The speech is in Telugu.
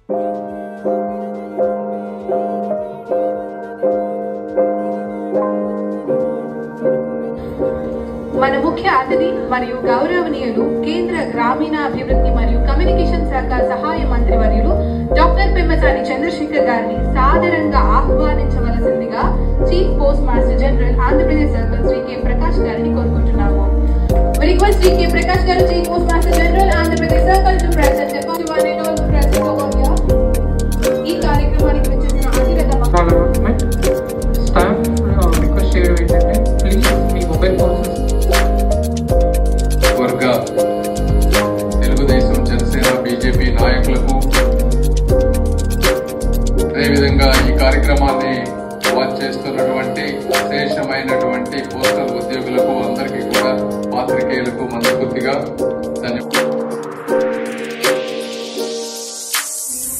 మన ముఖ్య అతిథి మరియు గౌరవనీయులు కేంద్ర గ్రామీణాభివృద్ధి మరియు కమ్యూనికేషన్ శాఖ సహాయ మంత్రి వర్యులు డాక్టర్ పెమ్మసాని చంద్రశేఖర్ గారిని సాదరంగా ఆహ్వానించవలసిందిగా chief post master general Andhra Pradesh circle Shri K Prakash గారిని కోరుకుంటున్నాము. రిక్వెస్ట్ శ్రీ కె ప్రకాష్ గారు chief post master general Andhra Pradesh circle to present the one and all present over here. ఈ కార్యక్రమానికి వచ్చేసిన అతిరథ స్టాఫ్ రిక్వెస్ట్ చేయడం ఏంటంటే ప్లీజ్ మీ మొబైల్ ఫోన్స్ వర్గ తెలుగుదేశం జనసేన బీజేపీ నాయకులకు అదేవిధంగా ఈ కార్యక్రమాన్ని వాచ్ చేస్తున్నటువంటి విశేషమైనటువంటి పోస్టల్ ఉద్యోగులకు అందరికీ కూడా పాత్రికేయులకు మనస్ఫూర్తిగా